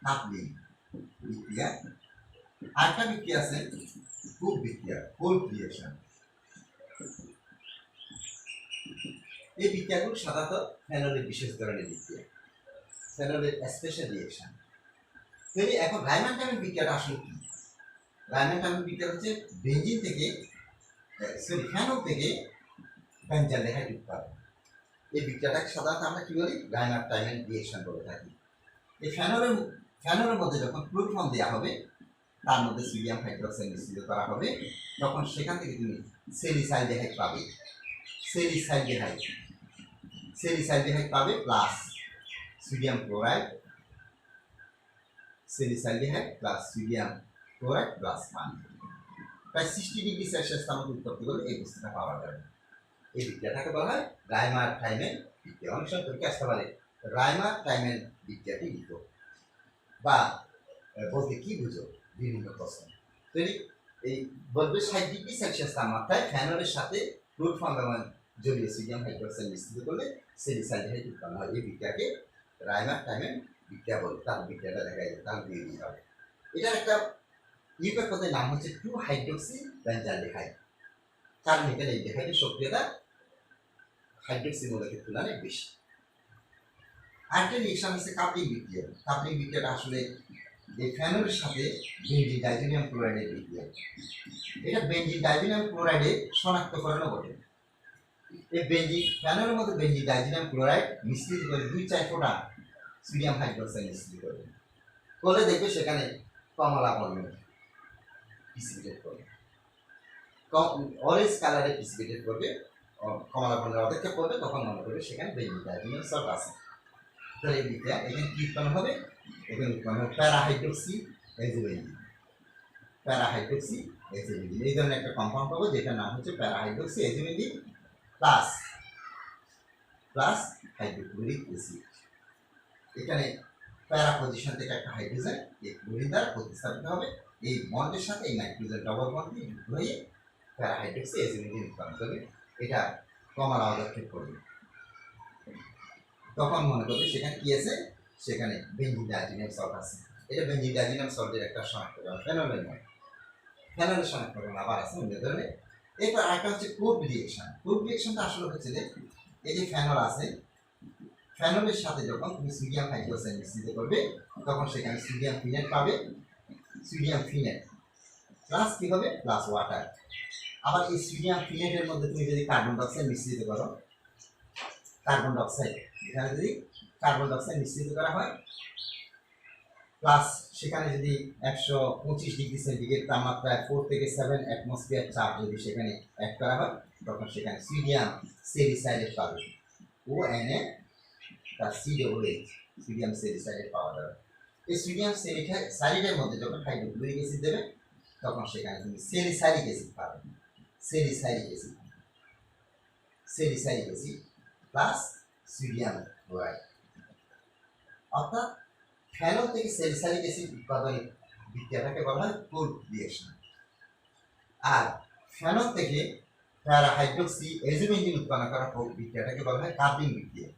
কাপলিং বিক্রিয়া। আরেকটা বিক্রিয়া আছে কুক বিক্রিয়া, কোল্ড রিঅ্যাকশন। এই বিক্রিয়াগুলো সাধারণত ফেনলের বিশেষ ধরনের বিক্রিয়া, ফেনলের স্পেশাল রিঅ্যাকশন। তাহলে এখন রাইমার থাইমেন বিক্রিয়াটা আসলে কি? রাইমার থাইমেন বিক্রিয়া হচ্ছে বেঞ্জিন থেকে ফেনল থেকে বেনজালডিহাইড উৎপাদন। এই বিক্রিয়াটাকে সাধারণত আমরা কি বলি? রাইমার থাইমেন রিঅ্যাকশন বলে থাকি। এই ফেনলের মধ্যে যখন ক্লোরোফর্ম দেওয়া হবে, তার মধ্যে সোডিয়াম হাইড্রোক্সাইড মিশ্রিত করা হবে, তখন সেখান থেকে তুমি স্যালিসাইলডিহাইড পাবে। স্যালিসাইলডিহাইড পাবে plus sodium chloride, salicylaldehyde plus sodium chloride plus পানি। প্রায় 60 ডিগ্রি সেলসিয়াস তাপমাত্রা উৎপত্তি করলে এই বস্তুটা পাওয়া যাবে। এই বিক্রিয়াটাকে বলা হয় রাইমার থাইমেন বিক্রিয়া। অনেক সময় পরীক্ষা আসতে পারে রাইমার থাইমেন বিক্রিয়াটি লিখো বা বলতে কি বুঝো, বিভিন্ন প্রশ্ন। তৈরি এই বলবে 60 ডিগ্রি সেলসিয়াস তাপমাত্রায় ফেনলের সাথে ক্লোরোফর্ম এবং জলীয় সোডিয়াম হাইড্রোক্সাইড মিশ্রিত করলে স্যালিসাইলডিহাইড উৎপন্ন হয়। এই বিক্রিয়াকে রাইমার থাইমেন বিক্রিয়া বলে। তার বিক্রিয়াটা দেখা যায়, তার দিয়ে দিতে হবে। এটার একটা ইউকের পদের নাম হচ্ছে 2 হাইড্রোক্সি বেনজালডিহাইড। কারণ এখানে এই ডিহাইডের সক্রিয়তা হাইড্রোক্সি মৌলের তুলনায় বেশি। আরেকটা রিঅ্যাকশন হচ্ছে কাপলিং বিক্রিয়া। কাপলিং বিক্রিয়াটা আসলে এই ফেনলের সাথে বেনজিন ডাইজোনিয়াম ক্লোরাইডের বিক্রিয়া। এটা বেনজিন ডাইজোনিয়াম ক্লোরাইডের শনাক্তকরণও ঘটে। এই ফেনলের মধ্যে বেনজিন ডাইজোনিয়াম ক্লোরাইড মিশ্রিত করে 2-4 ফোঁটা সোডিয়াম হাইড্রোক্সাইড মিশ্রিত করবে, করলে দেখবে সেখানে কমলা বর্ণের প্রিসিপিটেট করবে, অরেঞ্জ কালারে প্রিসিপিটেট করবে, কমলা বর্ণের অপেক্ষা করবে, তখন মনে করবে সেখানে বেনজিন ডাইজোনিয়াম সল্ট আছে। তাহলে এই বিক্রিয়া এখানে কি উৎপন্ন হবে? এখানে উৎপন্ন হবে প্যারাহাইড্রোক্সি এজোবেনজিন। প্যারাহাইড্রোক্সি এজোবেনজিন এই ধরনের একটা কম্পাউন্ড পাবো, যেটার নাম হচ্ছে প্যারাহাইড্রোক্সি এজোবেনজিন প্লাস হাইড্রোক্লোরিক অ্যাসিড। এখানে প্যারা পজিশন থেকে একটা হাইড্রোজেন এই ক্লোরিন দ্বারা প্রতিস্থাপিত হবে। এই বন্ডের সাথে এই নাইট্রোজেন ডবল বন্ড যুক্ত হয়ে প্যারাহাইড্রোক্সি এজোবেনজিন উৎপন্ন করবে। এটা কমলা পদক্ষেপ করবে, তখন মনে করবে সেখানে কি আছে? সেখানে বেনজিন ডাইজোনিয়াম সল্ট আছে। এটা বেনজিন ডাইজোনিয়াম সল্টের একটা শনাক্তকরণ। ফেনলের নয়, ফেনলের শনাক্তকরণ আবার আছে অন্য ধরনের। এরপর আরেকটা হচ্ছে কোড রিঅ্যাকশন। কোড রিঅ্যাকশনটা আসলে হচ্ছে যে এই যে ফেনল আছে, ফেনলের সাথে যখন তুমি সোডিয়াম হাইড্রোক্সাইড মিশ্রিত করবে, তখন সেখানে সোডিয়াম ফিনেট পাবে, সোডিয়াম ফিনেট প্লাস কি হবে? Plus water. আবার এই সোডিয়াম ফিনেটের মধ্যে তুমি যদি কার্বন ডাইঅক্সাইড মিশ্রিত করো, কার্বন ডাইঅক্সাইড, এখানে যদি কার্বন ডাইঅক্সাইড মিশ্রিত করা হয়, প্লাস সেখানে যদি 125 ডিগ্রি সেন্টিগ্রেড তাপমাত্রায় 4 থেকে 7 অ্যাটমসফিয়ার চাপ যদি সেখানে অ্যাড করা হয়, তখন সেখানে সোডিয়াম স্যালিসাইলেট পাবে, ONA তার COOH, সোডিয়াম স্যালিসাইলেট পাওয়া যাবে। এই সোডিয়াম স্যালিসাইলেটের মধ্যে যখন হাইড্রোক্লোরিক অ্যাসিড দেবে, তখন সেখানে তুমি স্যালিসাইলিক অ্যাসিড পাবে, salicylic acid plus sodium chloride. অর্থাৎ ফেনল থেকে স্যালিসাইলিক অ্যাসিড উৎপাদনের বিক্রিয়াটাকে বলা হয় কোল্ড রিঅ্যাকশন। আর ফেনল থেকে প্যারাহাইড্রোক্সি এজোবেনজিন উৎপন্ন করা বিক্রিয়াটাকে বলা হয় কাপলিং বিক্রিয়া।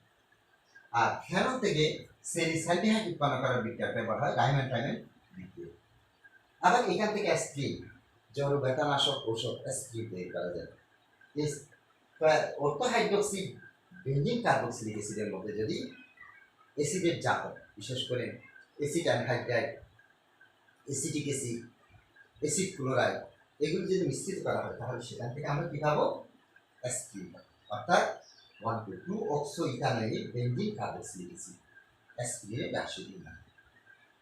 আর ফেনল থেকে স্যালিসাইলডিহাইড উৎপন্ন করার বিক্রিয়াটাকে বলা হয় রাইমার থাইমেন বিক্রিয়া। আবার এখান থেকে অ্যাসপ্রিন, জড় ব্যথানাশক ঔষধ অ্যাসপ্রিন তৈরি করা যায়। অর্থোহাইড্রোক্সি বেনজিন কার্বক্সিলিক অ্যাসিডের মধ্যে যদি অ্যাসিডের জাত, বিশেষ করে acid anhydride, acetic acid, acid chloride, এগুলো যদি মিশ্রিত করা হয়, তাহলে সেখান থেকে আমরা কী পাবো? অ্যাসপ্রিন, অর্থাৎ 1,2 অক্সো ইথানয়েল বেনজিন কার্বক্সিলিক অ্যাসিড, অ্যাসপ্রিনের রাসায়নিক নাম।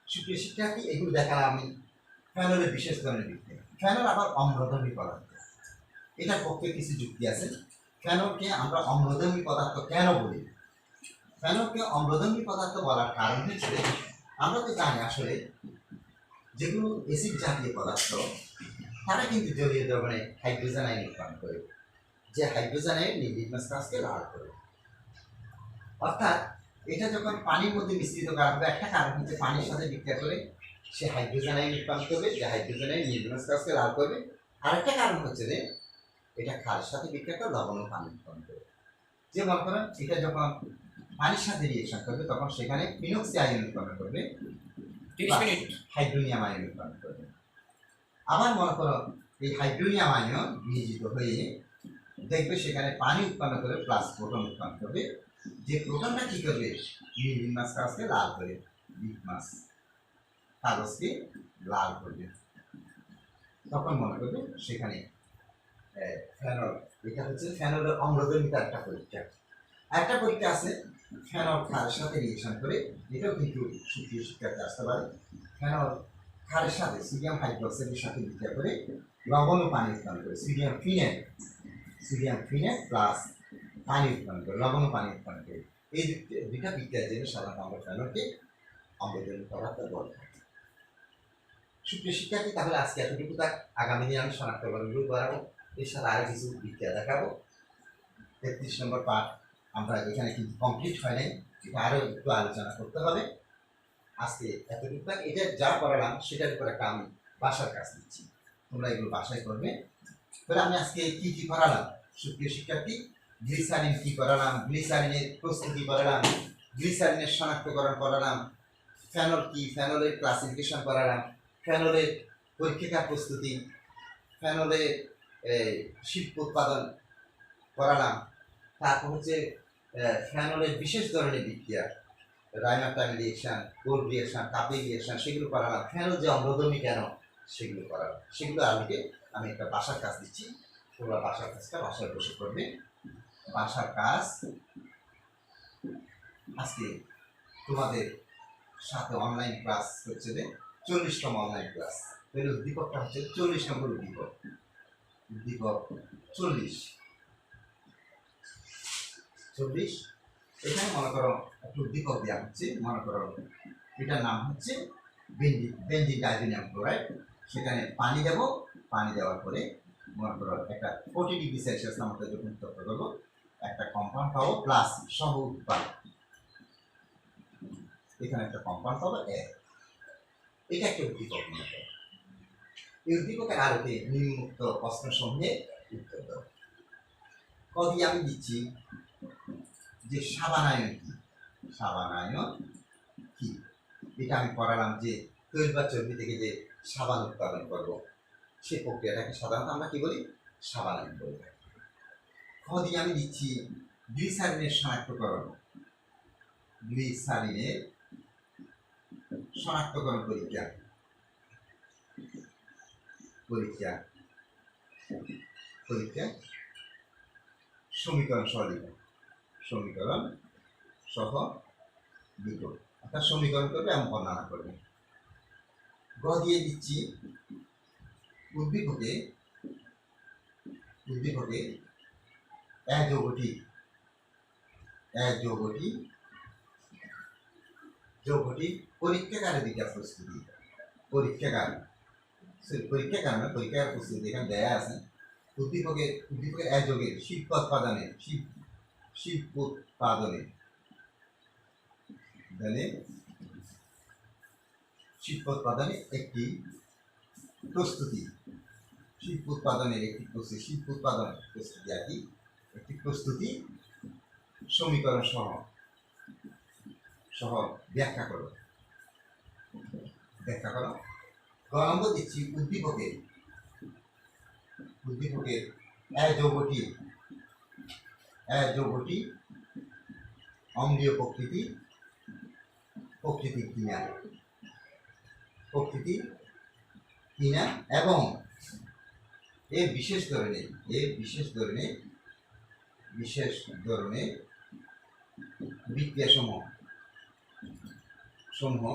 সুপ্রিয় শিক্ষার্থী, এগুলো দেখালাম আমি ফেনলের বিশেষ ধরনের বিক্রিয়া। ফেনল আবার অম্লধর্মী পদার্থ, এটার পক্ষে কিছু যুক্তি আছে। ফেনলকে আমরা অম্লধর্মী পদার্থ কেন বলি? ফেনলকে অম্লধর্মী পদার্থ বলার কারণ হচ্ছে, আমরা তো জানি আসলে যেগুলো অ্যাসিড জাতীয় পদার্থ, তারা কিন্তু জলীয় দ্রবণে হাইড্রোজেন আয়ন উৎপন্ন করে, যে হাইড্রোজেন আয়ন লিটমাস কাঁচকে লাল করে। অর্থাৎ এটা যখন পানির মধ্যে মিশ্রিত করা হবে, একটা কারণ হচ্ছে পানির সাথে বিক্রিয়া করে সে হাইড্রোজেন আয়ন উৎপন্ন করবে, যে হাইড্রোজেন আয়ন নিউট্রনস গাছকে লাল করবে। আরেকটা কারণ হচ্ছে যে এটা ক্ষারের সাথে বিক্রিয়া করে লবণ ও পানি উৎপন্ন করবে। যে মনে করেন এটা যখন পানির সাথে রিয়েকশন করবে তখন সেখানে ফিনক্সি আয়ন উৎপন্ন করবে, 30 মিনিট। হাইড্রোনিয়াম আয়ন উৎপন্ন করবে। আবার মনে করো এই হাইড্রোনিয়াম আয়ন বিয়োজিত হয়ে দেখবে সেখানে পানি উৎপন্ন করে প্লাস প্রোটন উৎপন্ন করবে, যে প্রোটনটা কি করবে লিটমাস কাগজকে লাল করে, লিটমাস কাগজকে লাল করবে। তখন মনে করবে সেখানে ফেনল, এটা হচ্ছে ফেনলের অম্লজনিতার একটা পরীক্ষা। একটা পরীক্ষা আছে ফেনল ক্ষারের সাথে রিয়েকশন করে, এটাও কিন্তু সুপ্রিয় শিক্ষার্থী আসতে পারে। ফেনল ক্ষারের সাথে সোডিয়াম হাইড্রোক্সাইডের সাথে বিক্রিয়া করে লবণ ও পানি উৎপন্ন করে, সোডিয়াম ফিনেট প্লাস পানি উৎপন্ন করে, লবণ ও পানি উৎপন্ন করে। এই দুইটা বিক্রিয়ার জন্য সাধারণত আমরা ফেনলকে অম্লজনক পদার্থ বলে থাকি। সুপ্রিয় শিক্ষার্থী, তাহলে আজকে এতটুকু থাক। আগামী দিনে আমি শনাক্তকরণগুলো করাবো, এর সাথে আরো কিছু বিক্রিয়া দেখাবো। 33 নম্বর পাঠ আমরা এখানে কিন্তু কমপ্লিট হয় নাই, এটা আরো একটু আলোচনা করতে হবে। আজকে এতটুকু থাক। এটা যা করালাম সেটার উপর একটা আমি বাসার কাজ দিচ্ছি, তোমরা এগুলো বাসায় করবে। তাহলে আমি আজকে কি কি করালাম সুপ্রিয় শিক্ষার্থী? গ্লিসারিন কি করালাম, গ্লিসারিনের প্রস্তুতি করালাম, গ্লিসারিনের শনাক্তকরণ করালাম, ফেনল কি, ফেনলের ক্লাসিফিকেশন করালাম, ফেনলের পরীক্ষার প্রস্তুতি, ফেনলের শিল্প উৎপাদন করালাম। তারপর হচ্ছে ফেনলের বিশেষ ধরনের বিক্রিয়া, রাইমাটাইম রিয়েকশন, গোল্ড রিয়েকশন, কাপিং রিয়েকশন, সেগুলো করালাম। ফেনল যে অম্লধর্মী কেন সেগুলো করালাম। সেগুলো আজকে আমি একটা বাসার কাজ দিচ্ছি, তোমরা বাসার কাজটা বাসায় বসে করবে। বাসার কাজ আজকে তোমাদের সাথে অনলাইন ক্লাস হচ্ছে যে 40তম অনলাইন ক্লাস। তাহলে উদ্দীপকটা হচ্ছে 40 নম্বর উদ্দীপক, উদ্দীপক 40। এখানে মনে করো একটা উদ্দীপক দেওয়া হচ্ছে, মনে করো এটার নাম হচ্ছে বেনজিন ডাইজোনিয়াম ক্লোরাইড। সেখানে পানি দেবো, পানি দেওয়ার পরে মনে করো একটা 40 ডিগ্রি সেলসিয়াস আমাদের যখন উত্তপ্ত করবো একটা কম্পাউন্ড পাবো প্লাস সহ উৎপাদ, এখানে একটা কম্পাউন্ড পাবো এ। এটা একটা উদ্দীপক মনে করো। এই উদ্দীপকের আলোকে নিম্নোক্ত প্রশ্নসমূহে উত্তর দাও। কদি আমি দিচ্ছি যে সাবানায়ন কি, সাবানায়ন কি, এটা আমি করালাম যে তৈল বা চর্বি থেকে যে সাবান উৎপাদন করবো সেই প্রক্রিয়াটাকে সাধারণত আমরা কি বলি, সাবানায়ন বলে থাকি। কদি আমি দিচ্ছি গ্লিসারিনের শনাক্তকরণ, গ্লিসারিনের শনাক্তকরণ পরীক্ষা, পরীক্ষা পরীক্ষা সমীকরণ সহ লিখো, সমীকরণ সহ লিখো, অর্থাৎ সমীকরণ করবে এবং বর্ণনা করবে। গ দিয়ে দিচ্ছি উদ্দীপকে, উদ্দীপকে এক যৌগটি, এক যৌগটি, যৌগটি পরীক্ষাগারে দিকে প্রস্তুতি, পরীক্ষাগার পরীক্ষাগার না, পরীক্ষাগার প্রস্তুতি এখানে দেয়া আছে। উদ্দীপকের এক যৌগের শিল্প উৎপাদনে, শিল্প উৎপাদনে শিল্প উৎপাদনে একটি প্রস্তুতি, শিল্প উৎপাদনের একটি প্রস্তুতি, শিল্প উৎপাদন প্রস্তুতি আর কি, একটি প্রস্তুতি সমীকরণ সহ সহ ব্যাখ্যা করো, ব্যাখ্যা করো। গণাঙ্ক দিচ্ছি উদ্দীপকের, উদ্দীপকের এক যৌগটি, এক যৌগটি অম্লীয় প্রকৃতি, প্রকৃতি কিনা, প্রকৃতি কিনা এবং এর বিশেষ ধরনের, এর বিশেষ ধরনের, বিশেষ ধরনের বিক্রিয়া সমূহ, সমূহ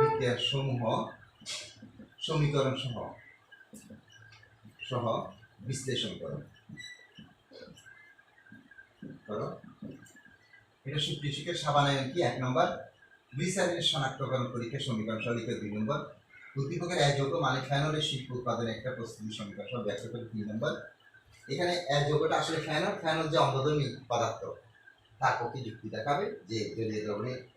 বিক্রিয়া সমূহ সমীকরণ সহ সহ বিশ্লেষণ করো, করো। এটা সুপ্রিয় শিক্ষক সাবানায়ন কি 1 নম্বর, গ্লিসারিনের শনাক্তকরণ পরীক্ষা সমীকরণ সহ লিখে 2 নম্বর, উদ্দীপকের এক যৌগ মানে ফেনলের শিল্প উৎপাদনে একটা প্রস্তুতি সমীকরণ সহ ব্যাখ্যা করে 3 নম্বর। এখানে এক যৌগটা আসলে ফেনল, ফেনল যে অম্লধর্মী পদার্থ, তার পক্ষে যুক্তি দেখাবে যে জলীয় দ্রবণে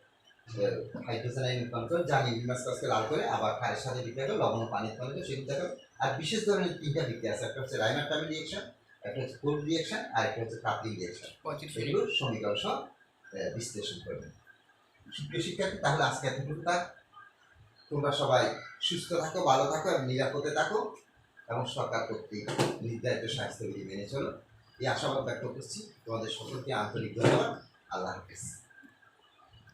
হাইড্রোজেন আয়ন উৎপন্ন করে যা নিউক্লিয়াস কাজকে লাল করে, আবার ক্ষারের সাথে বিক্রিয়া করে লবণ ও পানি উৎপন্ন করে সেগুলো দেখাবে। আর বিশেষ ধরনের তিনটা বিক্রিয়া আছে, একটা হচ্ছে রাইমার-টার্মি রিঅ্যাকশন, একটা হচ্ছে কোল্ড রিঅ্যাকশন, আর একটা হচ্ছে কাপলিং রিঅ্যাকশন। এগুলোর সমীকরণ সহ বিশ্লেষণ করবেন। সুপ্রিয় শিক্ষার্থী, তাহলে আজকে এতটুকু থাক। তোমরা সবাই সুস্থ থাকো, ভালো থাকো এবং নিরাপদে থাকো এবং সরকার কর্তৃক নির্ধারিত স্বাস্থ্যবিধি মেনে চলো, এই আশাবাদ ব্যক্ত করছি। তোমাদের সকলকে আন্তরিক ধন্যবাদ। আল্লাহ হাফিজ।